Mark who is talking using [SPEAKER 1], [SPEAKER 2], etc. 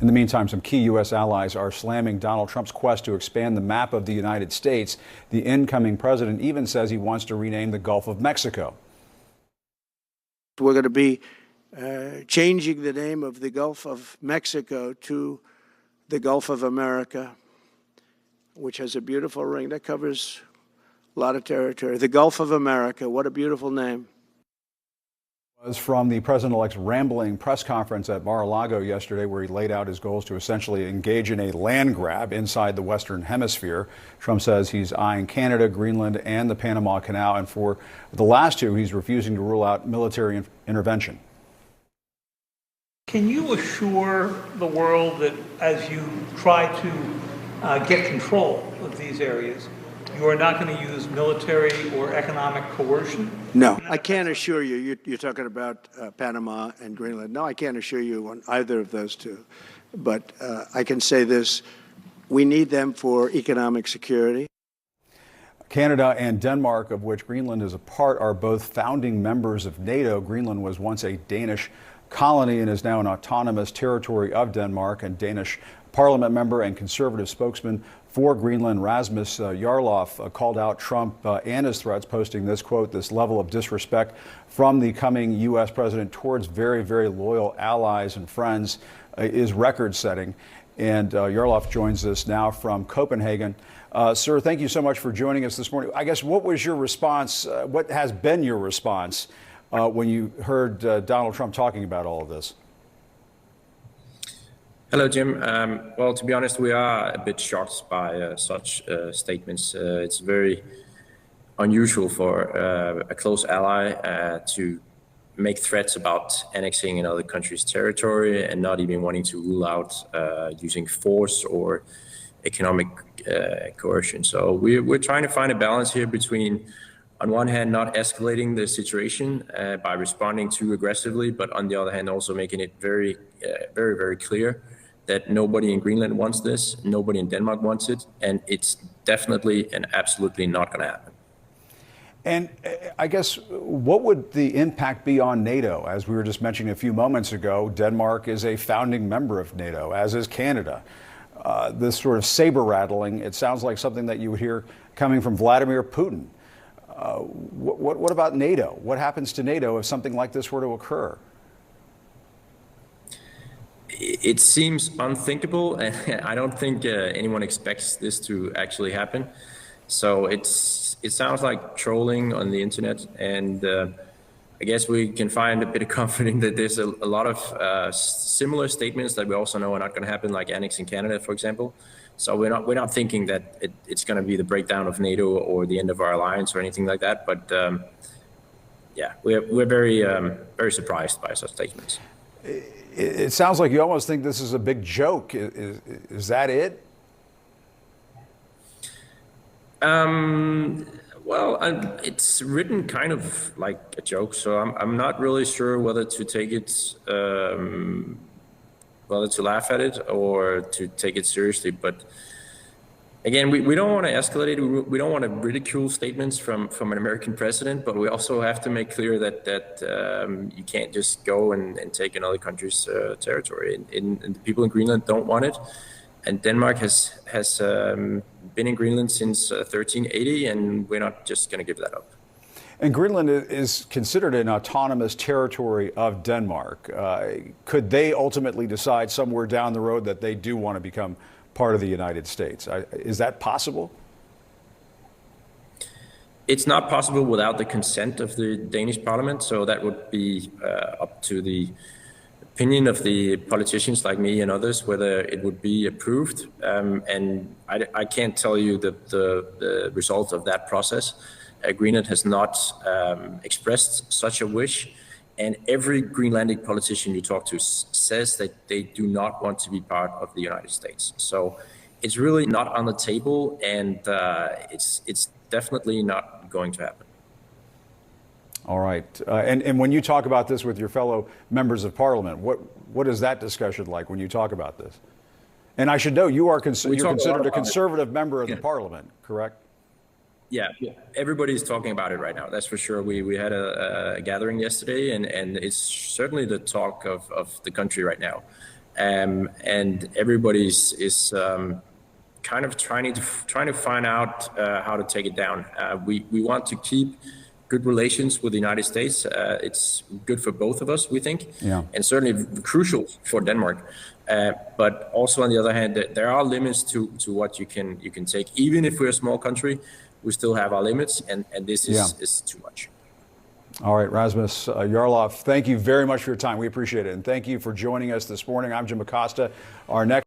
[SPEAKER 1] In the meantime, some key U.S. allies are slamming Donald Trump's quest to expand the map of the United States. The incoming president even says he wants to rename the Gulf of Mexico.
[SPEAKER 2] We're going to be changing the name of the Gulf of Mexico to the Gulf of America, which has a beautiful ring that covers a lot of territory. The Gulf of America, what a beautiful name.
[SPEAKER 1] Was from the president-elect's rambling press conference at Mar-a-Lago yesterday, where he laid out his goals to essentially engage in a land grab inside the Western Hemisphere. Trump says he's eyeing Canada, Greenland, and the Panama Canal, and for the last two, he's refusing to rule out military intervention.
[SPEAKER 3] Can you assure the world that as you try to get control of these areas, you are not going to use military or economic coercion?
[SPEAKER 2] No, I can't assure you. You're talking about Panama and Greenland. No, I can't assure you on either of those two. But I can say this, we need them for economic security.
[SPEAKER 1] Canada and Denmark, of which Greenland is a part, are both founding members of NATO. Greenland was once a Danish colony and is now an autonomous territory of Denmark. And Danish parliament member and conservative spokesman for Greenland, Rasmus Jarlof, called out Trump and his threats, posting this, quote, "This level of disrespect from the coming U.S. president towards very, very loyal allies and friends is record-setting." And Jarlof joins us now from Copenhagen. Sir, thank you so much for joining us this morning. I guess, what was your response, what has been your response when you heard Donald Trump talking about all of this?
[SPEAKER 4] Hello, Jim. Well, to be honest, we are a bit shocked by such statements. It's very unusual for a close ally to make threats about annexing another country's territory and not even wanting to rule out using force or economic coercion. So we're trying to find a balance here between, on one hand, not escalating the situation by responding too aggressively, but on the other hand, also making it very, very clear that nobody in Greenland wants this, nobody in Denmark wants it, and it's definitely and absolutely not going to happen.
[SPEAKER 1] And I guess, what would the impact be on NATO? As we were just mentioning a few moments ago, Denmark is a founding member of NATO, as is Canada. This sort of saber rattling, it sounds like something that you would hear coming from Vladimir Putin. What about NATO? What happens to NATO if something like this were to occur?
[SPEAKER 4] It seems unthinkable, and I don't think anyone expects this to actually happen. So it sounds like trolling on the internet, and I guess we can find a bit of comfort in that there's a lot of similar statements that we also know are not going to happen, like annexing Canada, for example. So we're not thinking that it's going to be the breakdown of NATO or the end of our alliance or anything like that. But yeah, we're very surprised by such statements.
[SPEAKER 1] It sounds like you almost think this is a big joke. Is that it?
[SPEAKER 4] Well, it's written kind of like a joke, so I'm not really sure whether to take it, whether to laugh at it or to take it seriously. But again, we don't want to escalate it. We don't want to ridicule statements from an American president, but we also have to make clear that you can't just go and take another country's territory. And the people in Greenland don't want it. And Denmark has been in Greenland since 1380, and we're not just going to give that up.
[SPEAKER 1] And Greenland is considered an autonomous territory of Denmark. Could they ultimately decide somewhere down the road that they do want to become part of the United States? Is that possible?
[SPEAKER 4] It's not possible without the consent of the Danish parliament, so that would be up to the opinion of the politicians like me and others whether it would be approved. And I can't tell you the result of that process. Greenland has not expressed such a wish, and every Greenlandic politician you talk to says that they do not want to be part of the United States. So it's really not on the table, and it's definitely not going to happen.
[SPEAKER 1] All right. And when you talk about this with your fellow members of parliament, what is that discussion like when you talk about this? And I should know you're considered a conservative member of the parliament, correct?
[SPEAKER 4] Yeah, everybody's talking about it right now. That's for sure. We had a gathering yesterday, and it's certainly the talk of the country right now. and everybody's is kind of trying to find out how to take it down. We want to keep good relations with the United States. It's good for both of us, we think, and certainly crucial for Denmark. But also, on the other hand, there are limits to what you can take. Even if we're a small country, we still have our limits, and this is too much.
[SPEAKER 1] All right, Rasmus Jarlof, thank you very much for your time. We appreciate it. And thank you for joining us this morning. I'm Jim Acosta. Our next